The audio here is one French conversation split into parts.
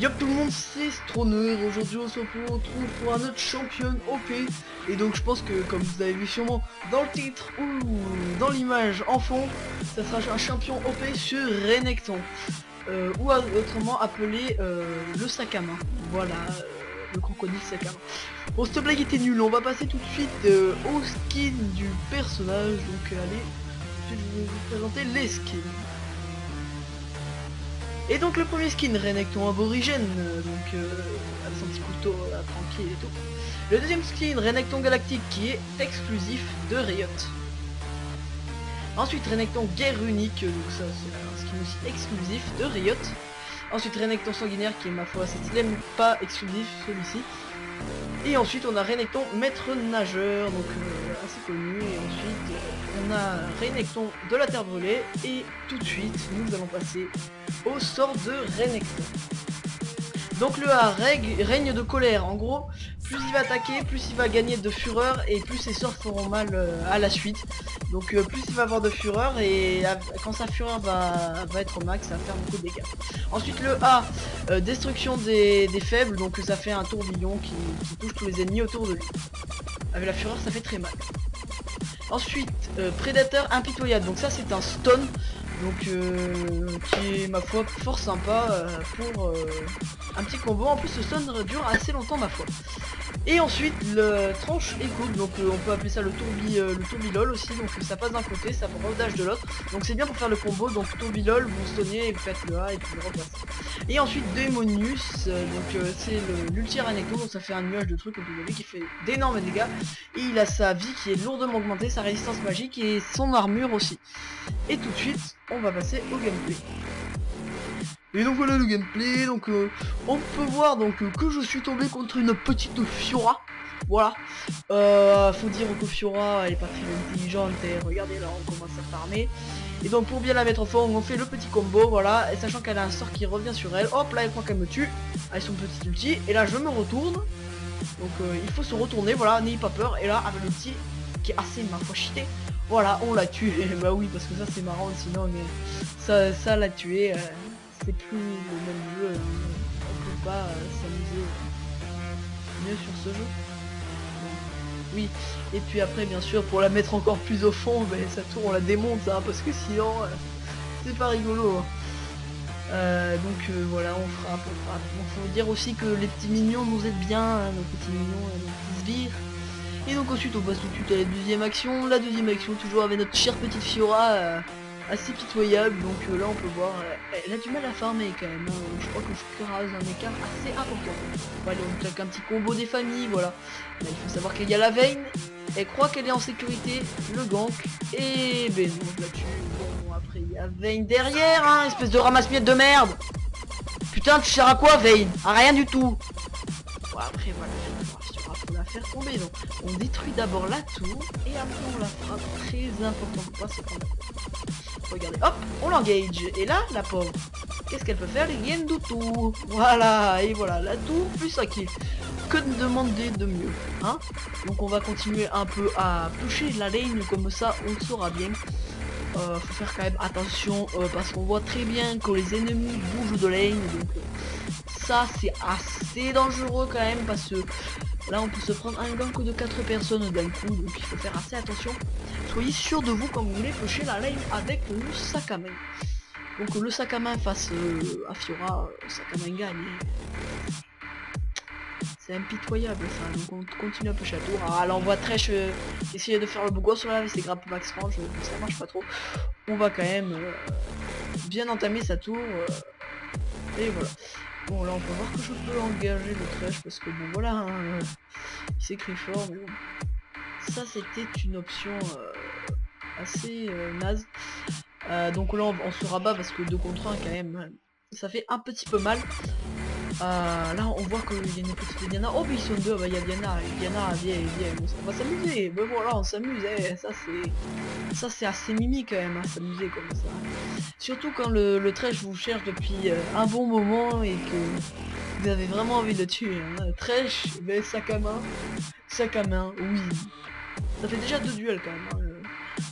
Yop tout le monde, c'est Stroner. Aujourd'hui on se retrouve pour un autre champion OP. Et donc je pense que comme vous avez vu sûrement dans le titre ou dans l'image en fond, ça sera un champion OP sur Renekton. Ou autrement appelé le sac à main. Voilà, le crocodile sac à main. Bon, cette blague était nulle, on va passer tout de suite au skin du personnage. Donc allez, je vais vous présenter les skins. Et donc le premier skin, Renekton aborigène, avec son petit couteau tranquille et tout. Le deuxième skin, Renekton galactique, qui est exclusif de Riot. Ensuite Renekton guerre unique, donc ça c'est un skin aussi exclusif de Riot. Ensuite Renekton sanguinaire, qui est ma foi assez stylé, mais pas exclusif celui-ci. Et ensuite on a Renekton maître nageur, donc assez connu. Et ensuite on a Renekton de la terre brûlée. Et tout de suite nous allons passer au sort de Renekton. Donc le A, règne de colère. En gros, plus il va attaquer, plus il va gagner de fureur et plus ses sorts feront mal à la suite. Donc plus il va avoir de fureur et quand sa fureur va être au max, ça va faire beaucoup de dégâts. Ensuite le A, destruction des faibles, donc ça fait un tourbillon qui touche tous les ennemis autour de lui. Avec la fureur ça fait très mal. Ensuite prédateur impitoyable, donc ça c'est un stun. Donc qui est ma foi fort sympa pour un petit combo. En plus ce stun dure assez longtemps ma foi. Et ensuite le tranche et coupe, donc on peut appeler ça le tourbilol aussi, donc ça passe d'un côté, ça prend rodage de l'autre. Donc c'est bien pour faire le combo, donc tourbilol, vous stonnez et vous faites le A et puis le repassez. Et ensuite Démonius, c'est l'ulti Renekton, donc ça fait un nuage de trucs comme vous avez qui fait d'énormes dégâts. Et il a sa vie qui est lourdement augmentée, sa résistance magique et son armure aussi. Et tout de suite on va passer au gameplay. Et donc voilà le gameplay, donc on peut voir donc que je suis tombé contre une petite Fiora. Voilà. Faut dire que Fiora elle est pas très intelligente et regardez là on commence à farmer. Et donc pour bien la mettre au fond on fait le petit combo, voilà, et sachant qu'elle a un sort qui revient sur elle, hop là elle croit qu'elle me tue avec son petit ulti, et là je me retourne. Donc il faut se retourner, voilà, n'ayez pas peur, et là avec l'ulti qui est assez ma foi cheaté, voilà on l'a tué. Bah oui parce que ça c'est marrant, sinon mais ça l'a tué. C'est plus le même jeu, on peut pas s'amuser mieux sur ce jeu. Oui, et puis après bien sûr pour la mettre encore plus au fond, ben, sa tour on la démonte hein, parce que sinon c'est pas rigolo. Voilà, on fera. Bon, faut dire aussi que les petits mignons nous aident bien, hein, nos petits mignons et nos petits sbires. Et donc ensuite on passe tout de suite à la deuxième action. La deuxième action toujours avec notre chère petite Fiora. Assez pitoyable, donc là on peut voir elle a du mal à farmer quand même hein. Je crois que je crase un écart assez important. Voilà, on claque un petit combo des familles, voilà. Là, il faut savoir qu'il y a la Vayne, elle croit qu'elle est en sécurité, le gank, et ben non je la tue. Bon après il y a Vayne derrière hein, espèce de ramasse-miettes de merde. Putain tu sers à quoi Vayne? À rien du tout. Bon après voilà, faut la faire tomber, donc on détruit d'abord la tour et après on la frappe, très important pour pas se prendre. Regardez, hop, on l'engage. Et là, la pauvre, qu'est-ce qu'elle peut faire? Les gains du tout. Voilà, et voilà, la tour plus un kill. Que de demander de mieux, hein? Donc on va continuer un peu à pusher la lane, comme ça on le saura bien. Faut faire quand même attention, parce qu'on voit très bien que les ennemis bougent de lane. Donc ça c'est assez dangereux quand même, parce que là on peut se prendre un gank de 4 personnes d'un coup, donc il faut faire assez attention. Soyez sûr de vous quand vous voulez pusher la lane avec le sac à main. Donc le sac à main face à Fiora, le sac à main gagne. C'est impitoyable ça, donc on continue à pusher la tour. Ah là on voit Thresh essayer de faire le beau gosse sur la, c'est grave max range, ça marche pas trop. On va quand même bien entamer sa tour. Et voilà. Bon là on peut voir que je peux engager le Thresh parce que bon voilà hein, il s'écrit fort mais bon. Ça c'était une option assez naze. Donc là on se rabat parce que 2 contre 1 quand même ça fait un petit peu mal. Là on voit qu'il y a une petite Diana. Oh mais ils sont deux, bah il y a Diana, viens, on va s'amuser, mais voilà on s'amuse, ça c'est assez mimi quand même, hein, s'amuser comme ça. Surtout quand le Thresh vous cherche depuis un bon moment et que vous avez vraiment envie de le tuer. Hein. Thresh, ben, sac à main, oui. Ça fait déjà 2 duels quand même. Hein.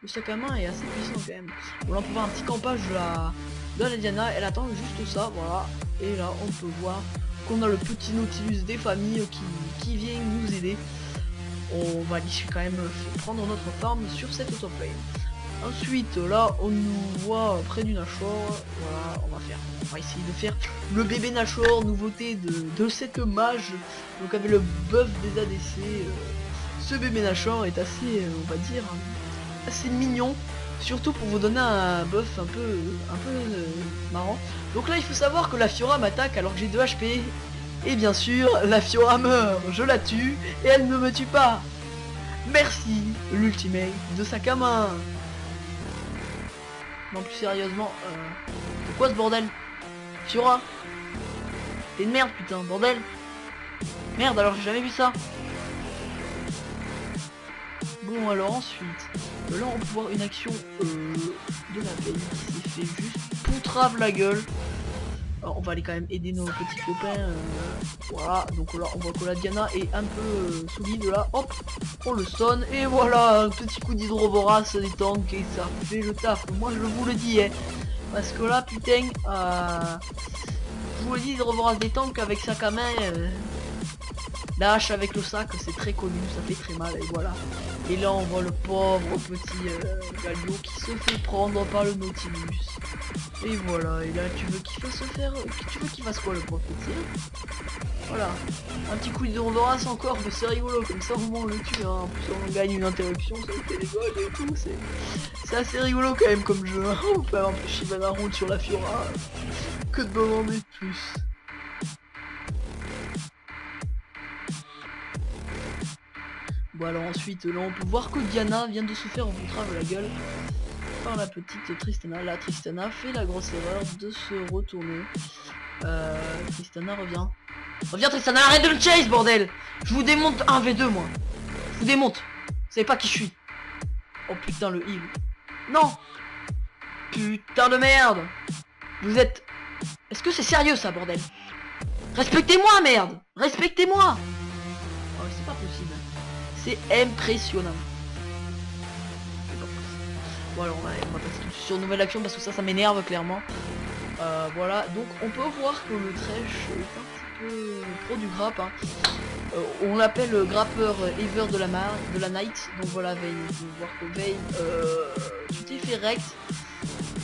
Le sac à main est assez puissant quand même. Bon là on peut voir un petit campage de la Diana, elle attend juste ça, voilà. Et là on peut voir qu'on a le petit Nautilus des familles qui vient nous aider. On va quand même prendre notre farm sur cette autoplane. Ensuite là on nous voit près du Nashor. Voilà, on va essayer de faire le bébé Nashor, nouveauté de cette mage. Donc avec le buff des ADC, ce bébé Nashor est assez, on va dire, assez mignon. Surtout pour vous donner un buff un peu marrant. Donc là il faut savoir que la Fiora m'attaque alors que j'ai 2 HP. Et bien sûr la Fiora meurt, je la tue et elle ne me tue pas. Merci l'ultimate de sac à main. Non plus sérieusement, c'est quoi ce bordel? Fiora, t'es une merde putain, bordel. Merde, alors j'ai jamais vu ça. Bon alors ensuite, là on peut voir une action de la veille qui s'est fait juste poutrave la gueule. Alors on va aller quand même aider nos petits copains. Voilà, donc là on voit que la Diana est un peu solide là, hop, on le stun et voilà, un petit coup d'hydrovorace des tanks et ça fait le taf, moi je vous le dis hein. Parce que là putain, je vous le dis, hydrovorace des tanks avec sac à main, la hache avec le sac c'est très connu, ça fait très mal et voilà. Et là on voit le pauvre petit Galio qui se fait prendre par le Nautilus. Et voilà, et là tu veux qu'il fasse qu'il fasse quoi le pauvre petit? Voilà, un petit coup d'hydrovorace encore, mais c'est rigolo, comme ça au moins on le tue, hein. En plus on gagne une interruption, ça fait les goals et tout, c'est assez rigolo quand même comme jeu, hein. On peut avoir un peu Shyvana roule sur la Fiora, que de demander de plus. Bon alors ensuite là on peut voir que Diana vient de se faire poutrave la gueule par la petite Tristana. La Tristana fait la grosse erreur de se retourner. Tristana revient. Reviens Tristana, arrête de le chase bordel. Je vous démonte 1v2 moi. Je vous démonte. Vous savez pas qui je suis. Oh putain le heal. Non. Putain de merde. Vous êtes... Est-ce que c'est sérieux ça bordel? Respectez-moi merde. Respectez-moi. Oh c'est pas possible. C'est impressionnant. Bon alors on va passer tout sur nouvelle action parce que ça m'énerve clairement. Voilà, donc on peut voir que le Thresh est un petit peu pro du grappe, hein. On l'appelle grappeur ever de la night. Donc voilà Vayne, on peut voir que Vayne, tu t'es fait rect.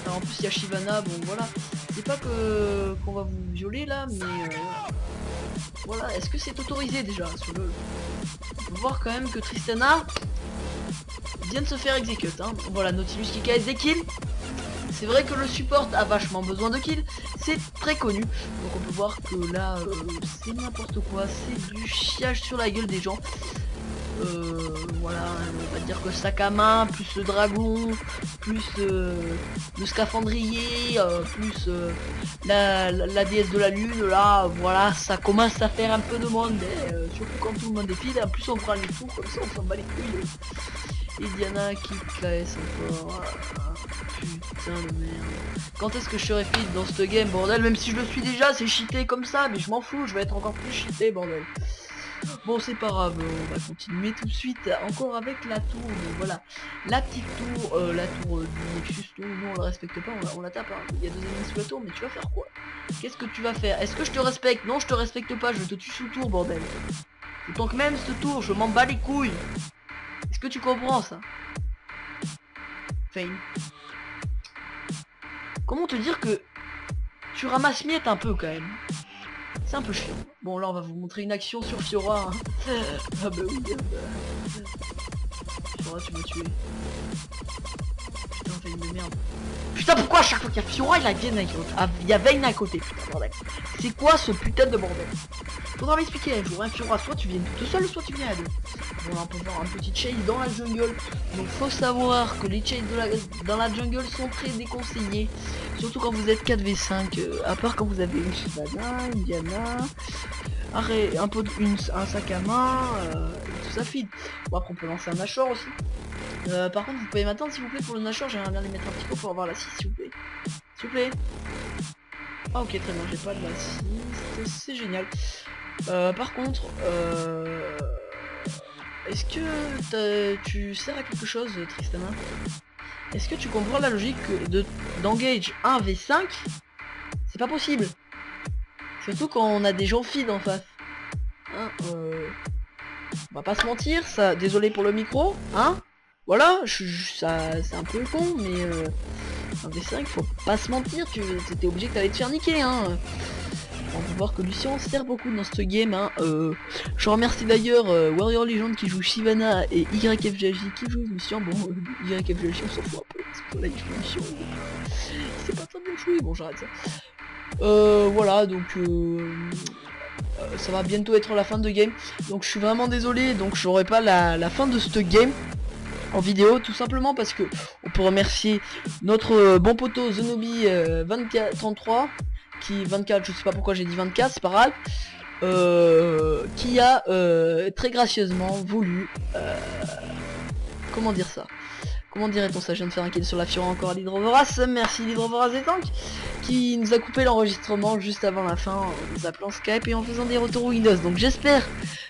Alors en plus il y a Shyvana, bon voilà. C'est pas que qu'on va vous violer là, mais voilà, est-ce que c'est autorisé déjà sur le... On peut voir quand même que Tristana vient de se faire execute, hein. Voilà, Nautilus qui casse des kills. C'est vrai que le support a vachement besoin de kills, c'est très connu. Donc on peut voir que là, c'est n'importe quoi, c'est du chiage sur la gueule des gens. Voilà, on va dire que sac à main, plus le dragon, plus le scaphandrier, plus la déesse de la lune, là, voilà, ça commence à faire un peu de monde, surtout quand tout le monde est pile, en plus on prend les tours, comme ça on s'en bat les couilles. Et Diana qui classe encore, putain de merde. Quand est-ce que je serai fit dans ce game, bordel? Même si je le suis déjà, c'est cheaté comme ça, mais je m'en fous, je vais être encore plus cheaté, bordel. Bon c'est pas grave, on va continuer tout de suite encore avec la tour. Donc voilà, la petite tour, la tour du Nexus, nous on la respecte pas, on la tape, hein. Il y a 2 ennemis sous la tour, mais tu vas faire quoi? Qu'est-ce que tu vas faire? Est-ce que je te respecte? Non je te respecte pas, je te tue sous tour bordel. Autant que même ce tour, je m'en bats les couilles. Est-ce que tu comprends ça? Fame. Comment te dire que tu ramasses miette un peu quand même? C'est un peu chiant. Bon là on va vous montrer une action sur Fiora, hein. Ah bah oui, Fiora tu m'as tué. Putain Vayne de merde. Putain pourquoi à chaque fois qu'il y a Fiora il y a Vayne à côté? Ah, il y a Vayne à côté, putain bordel. C'est quoi ce putain de bordel? Faudra m'expliquer un jour, hein, Fiora, soit tu viens tout seul, soit tu viens à deux. Bon là on peut voir un petit chase dans la jungle. Donc faut savoir que les chases dans la jungle sont très déconseillés. Surtout quand vous êtes 4v5, à part quand vous avez une Shyvana, une Diana, un sac à main, tout ça feed. Bon après on peut lancer un Nashor aussi. Par contre vous pouvez m'attendre s'il vous plaît pour le Nashor, j'aimerais bien les mettre un petit peu pour avoir la 6 s'il vous plaît. S'il vous plaît. Ah ok très bien, j'ai pas de la 6, c'est génial. Par contre, est-ce que tu sers à quelque chose Tristana? Est-ce que tu comprends la logique d'engage 1v5? C'est pas possible. Surtout quand on a des gens feed en face. Hein, on va pas se mentir, ça. Désolé pour le micro, hein. Voilà, ça c'est un peu con, mais non, mais c'est vrai qu'il faut pas se mentir, t'étais obligé que t'allais te faire niquer, hein. On peut voir que Lucien sert beaucoup dans ce game, hein. Je remercie d'ailleurs Warrior Legend qui joue Shyvana et YFGJ qui joue Lucien. Bon, YFGJ on s'en fout un peu, parce que là il joue Lucien. C'est pas très bien joué, bon j'arrête ça. Voilà, donc ça va bientôt être la fin de game. Donc je suis vraiment désolé, donc j'aurai pas la fin de ce game en vidéo, tout simplement parce que on peut remercier notre bon poteau Zenobi 2433 qui 24, je sais pas pourquoi j'ai dit 24, c'est pas grave, qui a très gracieusement voulu comment dire ça, comment dirait-on ça, je viens de faire un kill sur la Fiora encore à l'Hydrovoras, merci l'Hydrovoras des tanks, qui nous a coupé l'enregistrement juste avant la fin en nous appelant Skype et en faisant des retours Windows. Donc j'espère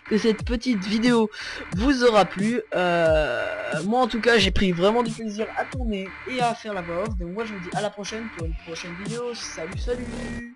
que cette petite vidéo vous aura plu. Moi en tout cas j'ai pris vraiment du plaisir à tourner et à faire la voix off. Donc moi je vous dis à la prochaine pour une prochaine vidéo. Salut salut.